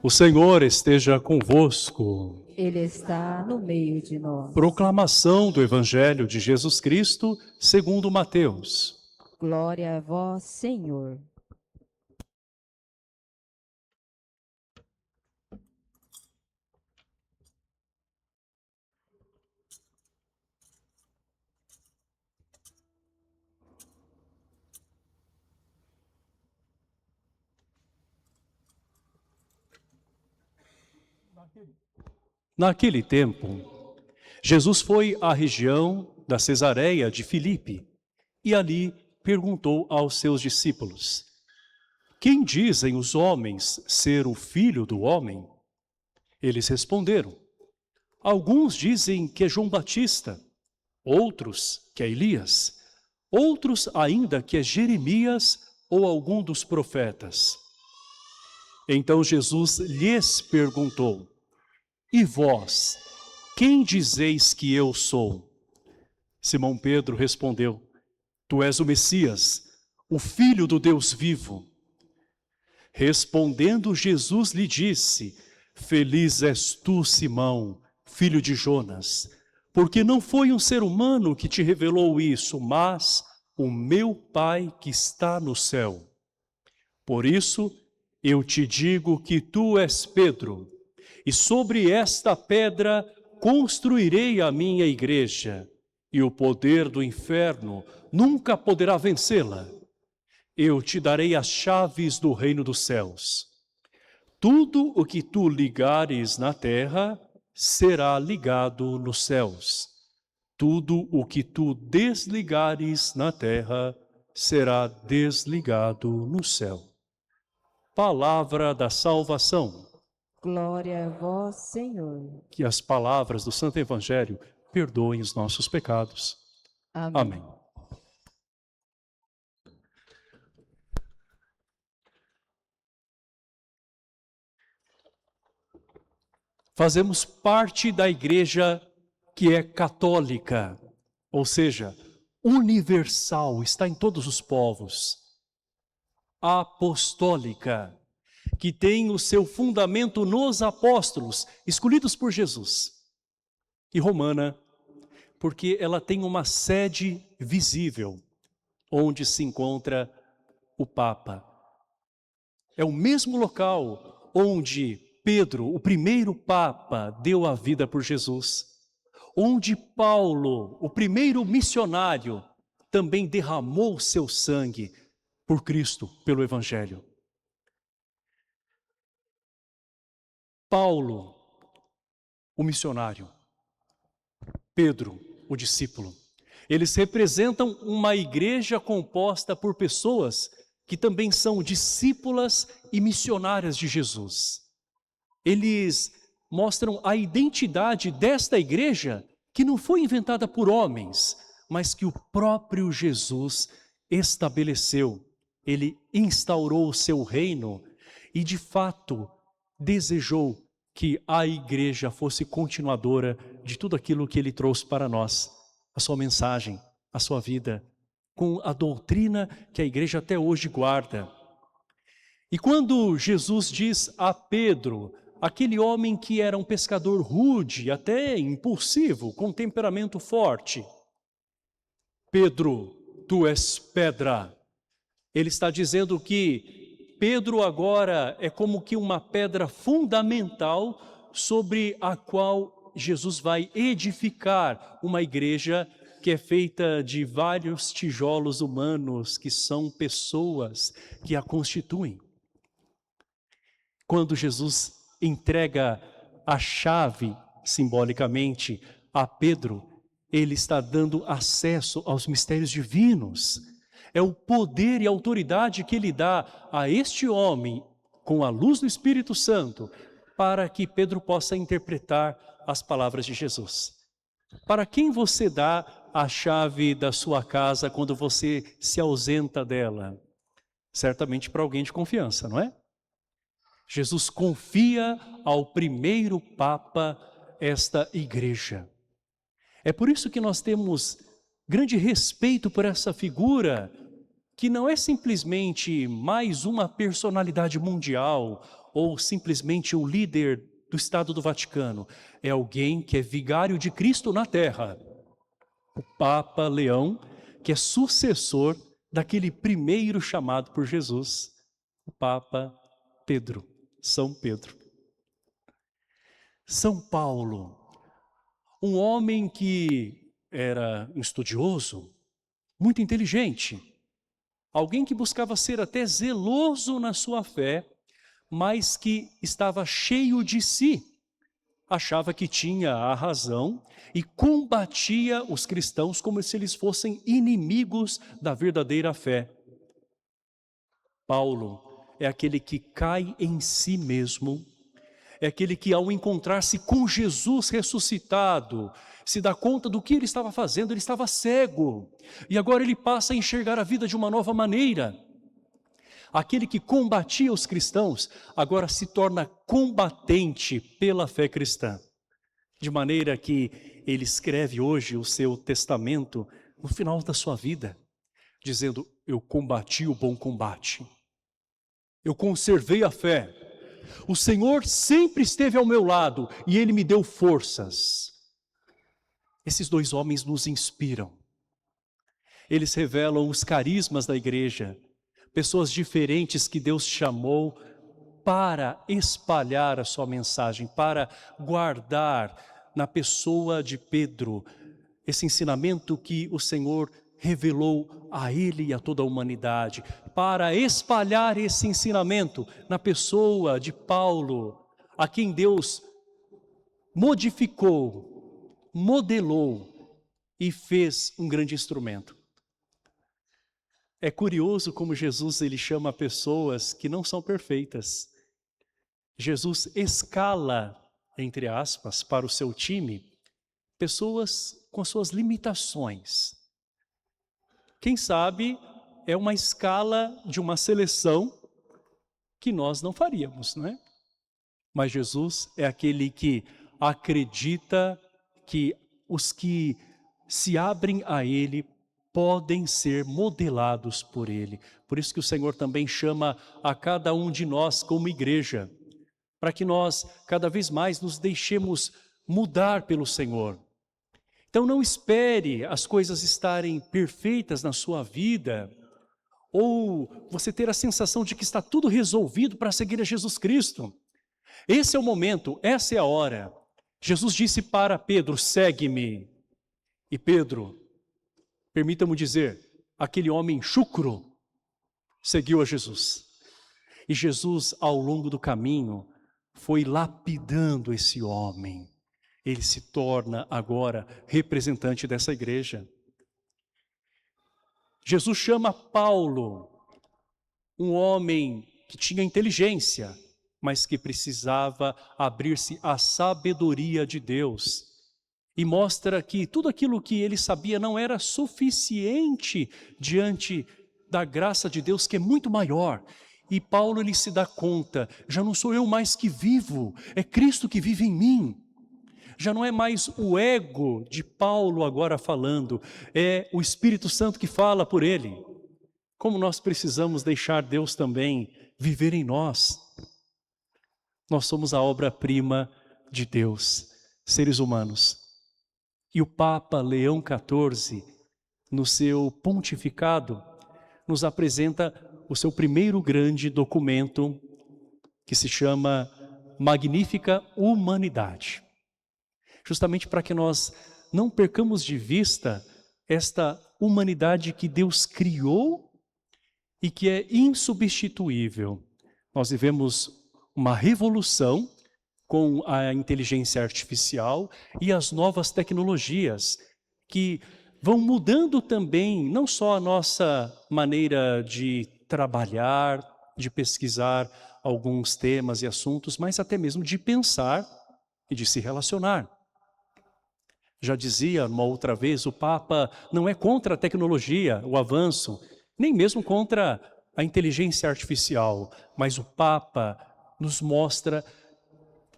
O Senhor esteja convosco. Ele está no meio de nós. Proclamação do Evangelho de Jesus Cristo, segundo Mateus. Glória a vós, Senhor. Naquele tempo, Jesus foi à região da Cesareia de Filipe e ali perguntou aos seus discípulos: Quem dizem os homens ser o Filho do Homem? Eles responderam: Alguns dizem que é João Batista, outros que é Elias, outros ainda que é Jeremias ou algum dos profetas. Então Jesus lhes perguntou: E vós, quem dizeis que eu sou? Simão Pedro respondeu: Tu és o Messias, o Filho do Deus vivo. Respondendo Jesus lhe disse: Feliz és tu, Simão, filho de Jonas, porque não foi um ser humano que te revelou isso, mas o meu Pai que está no céu. Por isso, eu te digo que tu és Pedro, e sobre esta pedra construirei a minha igreja, e o poder do inferno nunca poderá vencê-la. Eu te darei as chaves do reino dos céus. Tudo o que tu ligares na terra será ligado nos céus. Tudo o que tu desligares na terra será desligado no céu. Palavra da salvação. Glória a vós, Senhor. Que as palavras do Santo Evangelho perdoem os nossos pecados. Amém. Amém. Fazemos parte da igreja que é católica, ou seja, universal, está em todos os povos. Apostólica, que tem o seu fundamento nos apóstolos, escolhidos por Jesus. E romana, porque ela tem uma sede visível, onde se encontra o Papa. É o mesmo local onde Pedro, o primeiro Papa, deu a vida por Jesus. Onde Paulo, o primeiro missionário, também derramou seu sangue por Cristo, pelo Evangelho. Paulo, o missionário. Pedro, o discípulo. Eles representam uma igreja composta por pessoas que também são discípulas e missionárias de Jesus. Eles mostram a identidade desta igreja que não foi inventada por homens, mas que o próprio Jesus estabeleceu. Ele instaurou o seu reino e, de fato, desejou que a igreja fosse continuadora de tudo aquilo que ele trouxe para nós, a sua mensagem, a sua vida, com a doutrina que a igreja até hoje guarda. E quando Jesus diz a Pedro, aquele homem que era um pescador rude, até impulsivo, com temperamento forte: Pedro, tu és pedra. Ele está dizendo que Pedro agora é como que uma pedra fundamental sobre a qual Jesus vai edificar uma igreja que é feita de vários tijolos humanos, que são pessoas que a constituem. Quando Jesus entrega a chave, simbolicamente, a Pedro, ele está dando acesso aos mistérios divinos. É o poder e a autoridade que ele dá a este homem, com a luz do Espírito Santo, para que Pedro possa interpretar as palavras de Jesus. Para quem você dá a chave da sua casa quando você se ausenta dela? Certamente para alguém de confiança, não é? Jesus confia ao primeiro Papa esta igreja. É por isso que nós temos grande respeito por essa figura, que não é simplesmente mais uma personalidade mundial, ou simplesmente o líder do Estado do Vaticano. É alguém que é vigário de Cristo na terra. O Papa Leão, que é sucessor daquele primeiro chamado por Jesus, o Papa Pedro, São Pedro. São Paulo, um homem que era um estudioso, muito inteligente, alguém que buscava ser até zeloso na sua fé, mas que estava cheio de si, achava que tinha a razão e combatia os cristãos como se eles fossem inimigos da verdadeira fé. Paulo é aquele que cai em si mesmo, é aquele que ao encontrar-se com Jesus ressuscitado, se dá conta do que ele estava fazendo, ele estava cego, e agora ele passa a enxergar a vida de uma nova maneira. Aquele que combatia os cristãos, agora se torna combatente pela fé cristã. De maneira que ele escreve hoje o seu testamento no final da sua vida, dizendo: eu combati o bom combate, eu conservei a fé, o Senhor sempre esteve ao meu lado e Ele me deu forças. Esses dois homens nos inspiram. Eles revelam os carismas da igreja, pessoas diferentes que Deus chamou para espalhar a sua mensagem, para guardar na pessoa de Pedro esse ensinamento que o Senhor revelou a ele e a toda a humanidade, para espalhar esse ensinamento na pessoa de Paulo, a quem Deus modificou, modelou e fez um grande instrumento. É curioso como Jesus ele chama pessoas que não são perfeitas. Jesus escala, entre aspas, para o seu time, pessoas com suas limitações. Quem sabe é uma escala de uma seleção que nós não faríamos, não é? Mas Jesus é aquele que acredita que os que se abrem a Ele podem ser modelados por Ele. Por isso que o Senhor também chama a cada um de nós como igreja, para que nós cada vez mais nos deixemos mudar pelo Senhor. Então não espere as coisas estarem perfeitas na sua vida, ou você ter a sensação de que está tudo resolvido para seguir a Jesus Cristo. Esse é o momento, essa é a hora. Jesus disse para Pedro: segue-me. E Pedro, permita-me dizer, aquele homem chucro, seguiu a Jesus. E Jesus, ao longo do caminho, foi lapidando esse homem. Ele se torna agora representante dessa igreja. Jesus chama Paulo, um homem que tinha inteligência, mas que precisava abrir-se à sabedoria de Deus. E mostra que tudo aquilo que ele sabia não era suficiente diante da graça de Deus, que é muito maior. E Paulo ele se dá conta, já não sou eu mais que vivo, é Cristo que vive em mim. Já não é mais o ego de Paulo agora falando, é o Espírito Santo que fala por ele. Como nós precisamos deixar Deus também viver em nós. Nós somos a obra-prima de Deus, seres humanos. E o Papa Leão XIV, no seu pontificado, nos apresenta o seu primeiro grande documento, que se chama Magnífica Humanidade. Justamente para que nós não percamos de vista esta humanidade que Deus criou e que é insubstituível. Nós vivemos uma revolução com a inteligência artificial e as novas tecnologias que vão mudando também não só a nossa maneira de trabalhar, de pesquisar alguns temas e assuntos, mas até mesmo de pensar e de se relacionar. Já dizia uma outra vez, o Papa não é contra a tecnologia, o avanço, nem mesmo contra a inteligência artificial, mas o Papa nos mostra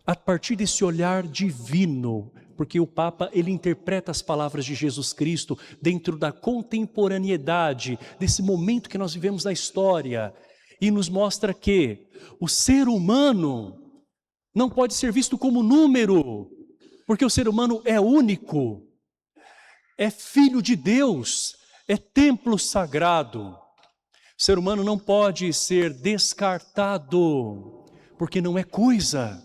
a partir desse olhar divino, porque o Papa ele interpreta as palavras de Jesus Cristo dentro da contemporaneidade, desse momento que nós vivemos na história. e nos mostra que o ser humano não pode ser visto como número, porque o ser humano é único, é filho de Deus, é templo sagrado. O ser humano não pode ser descartado, porque não é coisa.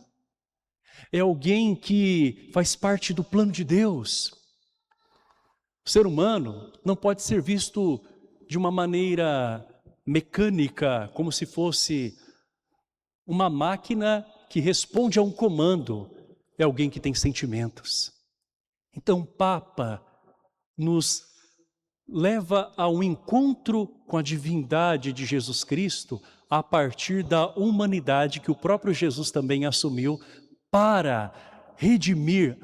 É alguém que faz parte do plano de Deus. O ser humano não pode ser visto de uma maneira mecânica, como se fosse uma máquina que responde a um comando. É alguém que tem sentimentos. Então o Papa nos leva a um encontro com a divindade de Jesus Cristo a partir da humanidade que o próprio Jesus também assumiu para redimir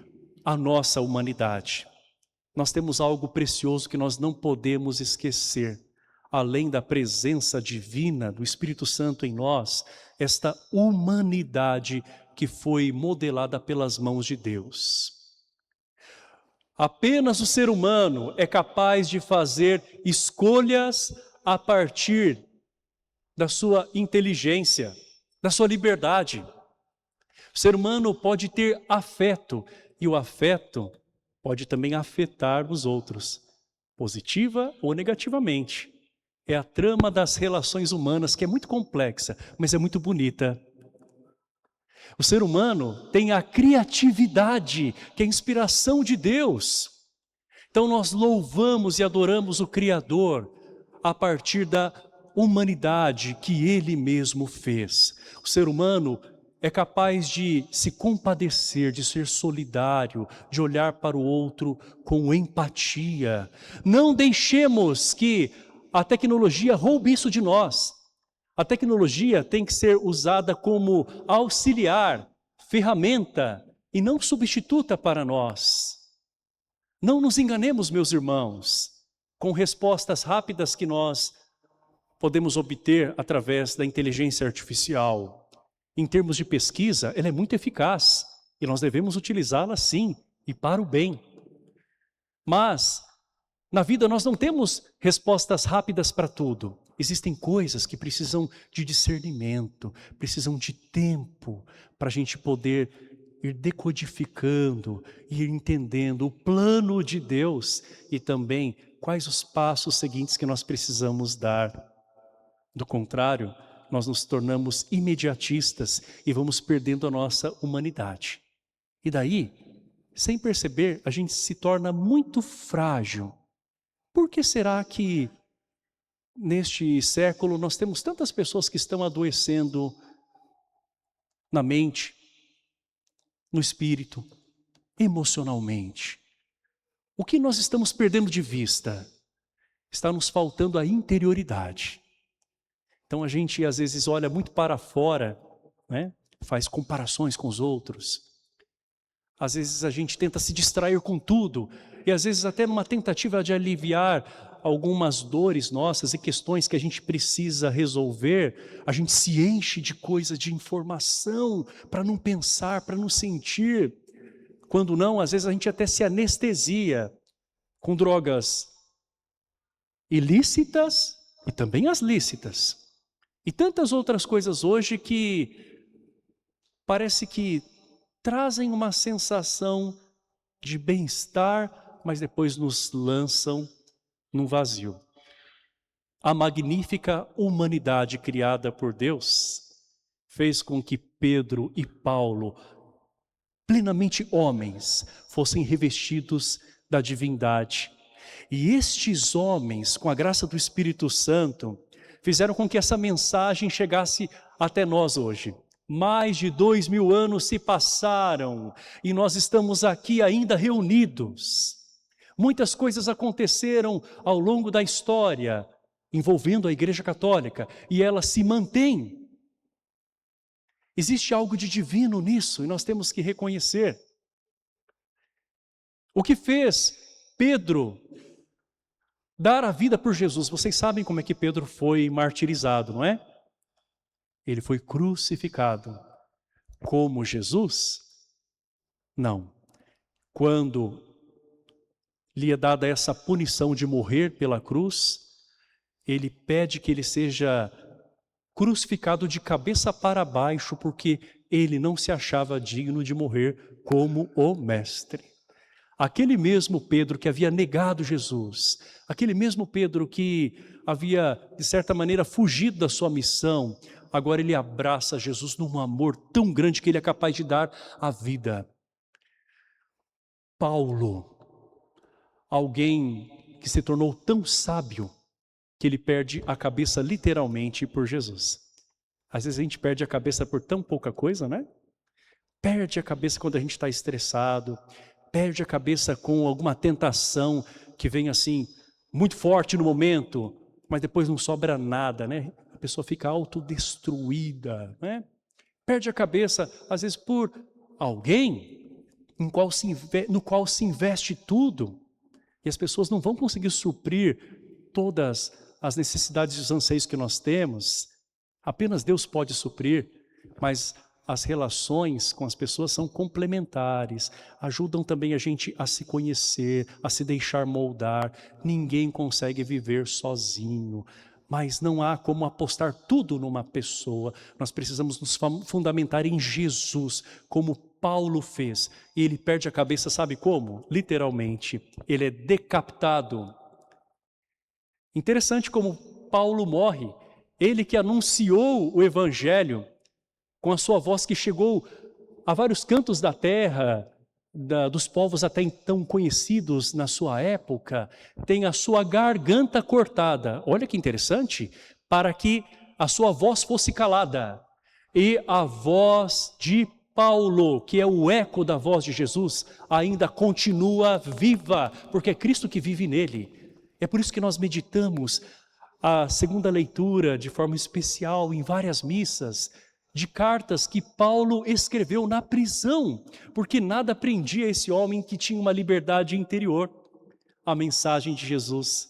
a nossa humanidade. Nós temos algo precioso que nós não podemos esquecer. Além da presença divina do Espírito Santo em nós, esta humanidade que foi modelada pelas mãos de Deus. Apenas o ser humano é capaz de fazer escolhas a partir da sua inteligência, da sua liberdade. O ser humano pode ter afeto, e o afeto pode também afetar os outros, positiva ou negativamente. É a trama das relações humanas, que é muito complexa, mas é muito bonita. O ser humano tem a criatividade, que é a inspiração de Deus. Então nós louvamos e adoramos o Criador a partir da humanidade que Ele mesmo fez. O ser humano é capaz de se compadecer, de ser solidário, de olhar para o outro com empatia. Não deixemos que a tecnologia roube isso de nós. A tecnologia tem que ser usada como auxiliar, ferramenta e não substituta para nós. Não nos enganemos, meus irmãos, com respostas rápidas que nós podemos obter através da inteligência artificial. Em termos de pesquisa, ela é muito eficaz e nós devemos utilizá-la sim e para o bem. Mas na vida nós não temos respostas rápidas para tudo. Existem coisas que precisam de discernimento, precisam de tempo para a gente poder ir decodificando, ir entendendo o plano de Deus e também quais os passos seguintes que nós precisamos dar. Do contrário, nós nos tornamos imediatistas e vamos perdendo a nossa humanidade. E daí, sem perceber, a gente se torna muito frágil. Por que será que neste século nós temos tantas pessoas que estão adoecendo na mente, no espírito, emocionalmente? O que nós estamos perdendo de vista? Está nos faltando a interioridade. Então a gente às vezes olha muito para fora, né? Faz comparações com os outros. Às vezes a gente tenta se distrair com tudo e às vezes até numa tentativa de aliviar algumas dores nossas e questões que a gente precisa resolver, a gente se enche de coisas, de informação para não pensar, para não sentir. Quando não, às vezes a gente até se anestesia com drogas ilícitas e também as lícitas. E tantas outras coisas hoje que parece que trazem uma sensação de bem-estar, mas depois nos lançam num vazio. A magnífica humanidade criada por Deus fez com que Pedro e Paulo, plenamente homens, fossem revestidos da divindade. E estes homens, com a graça do Espírito Santo, fizeram com que essa mensagem chegasse até nós hoje. Mais de 2000 anos se passaram e nós estamos aqui ainda reunidos. Muitas coisas aconteceram ao longo da história, envolvendo a Igreja Católica, e ela se mantém. Existe algo de divino nisso e nós temos que reconhecer. O que fez Pedro dar a vida por Jesus? Vocês sabem como é que Pedro foi martirizado, não é? Ele foi crucificado. Como Jesus? Não. Quando lhe é dada essa punição de morrer pela cruz, ele pede que ele seja crucificado de cabeça para baixo, porque ele não se achava digno de morrer como o Mestre. Aquele mesmo Pedro que havia negado Jesus, aquele mesmo Pedro que havia, de certa maneira, fugido da sua missão, agora ele abraça Jesus num amor tão grande que ele é capaz de dar a vida. Paulo, alguém que se tornou tão sábio que ele perde a cabeça literalmente por Jesus. Às vezes a gente perde a cabeça por tão pouca coisa, né? Perde a cabeça quando a gente está estressado, perde a cabeça com alguma tentação que vem assim, muito forte no momento, mas depois não sobra nada, né? A pessoa fica autodestruída, né? Perde a cabeça, às vezes, por alguém no qual se investe tudo, e as pessoas não vão conseguir suprir todas as necessidades e os anseios que nós temos. Apenas Deus pode suprir, mas as relações com as pessoas são complementares, ajudam também a gente a se conhecer, a se deixar moldar. Ninguém consegue viver sozinho, mas não há como apostar tudo numa pessoa. Nós precisamos nos fundamentar em Jesus, como Paulo fez. E ele perde a cabeça, sabe como? Literalmente, ele é decapitado. Interessante como Paulo morre, ele que anunciou o Evangelho, com a sua voz que chegou a vários cantos da terra, dos povos até então conhecidos na sua época, tem a sua garganta cortada. Olha que interessante, para que a sua voz fosse calada. E a voz de Paulo, que é o eco da voz de Jesus, ainda continua viva, porque é Cristo que vive nele. É por isso que nós meditamos a segunda leitura de forma especial em várias missas, de cartas que Paulo escreveu na prisão, porque nada prendia esse homem que tinha uma liberdade interior. A mensagem de Jesus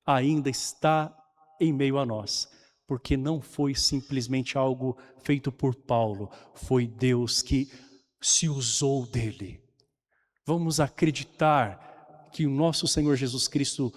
ainda está em meio a nós, porque não foi simplesmente algo feito por Paulo, foi Deus que se usou dele. Vamos acreditar que o nosso Senhor Jesus Cristo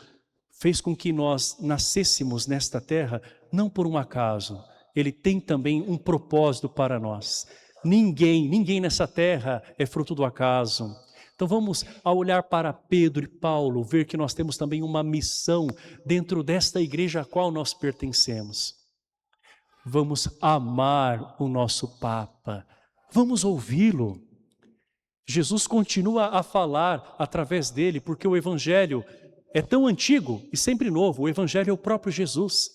fez com que nós nascêssemos nesta terra, não por um acaso. Ele tem também um propósito para nós. Ninguém nessa terra é fruto do acaso. Então vamos, ao olhar para Pedro e Paulo, ver que nós temos também uma missão dentro desta igreja a qual nós pertencemos. Vamos amar o nosso Papa, vamos ouvi-lo. Jesus continua a falar através dele, porque o Evangelho é tão antigo e sempre novo. O Evangelho é o próprio Jesus.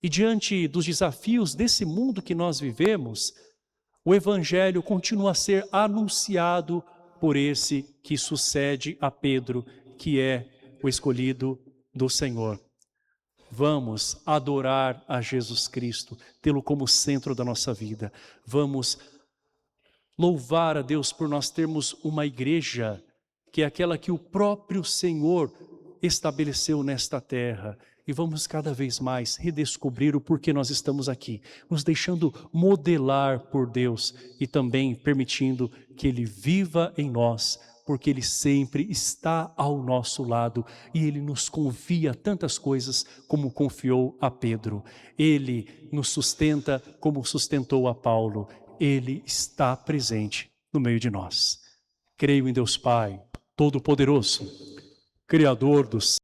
E diante dos desafios desse mundo que nós vivemos, o Evangelho continua a ser anunciado por esse que sucede a Pedro, que é o escolhido do Senhor. Vamos adorar a Jesus Cristo, tê-lo como centro da nossa vida. Vamos louvar a Deus por nós termos uma igreja que é aquela que o próprio Senhor estabeleceu nesta terra. E vamos cada vez mais redescobrir o porquê nós estamos aqui, nos deixando modelar por Deus e também permitindo que Ele viva em nós, porque Ele sempre está ao nosso lado e Ele nos confia tantas coisas como confiou a Pedro. Ele nos sustenta como sustentou a Paulo. Ele está presente no meio de nós. Creio em Deus Pai, Todo-Poderoso, Criador dos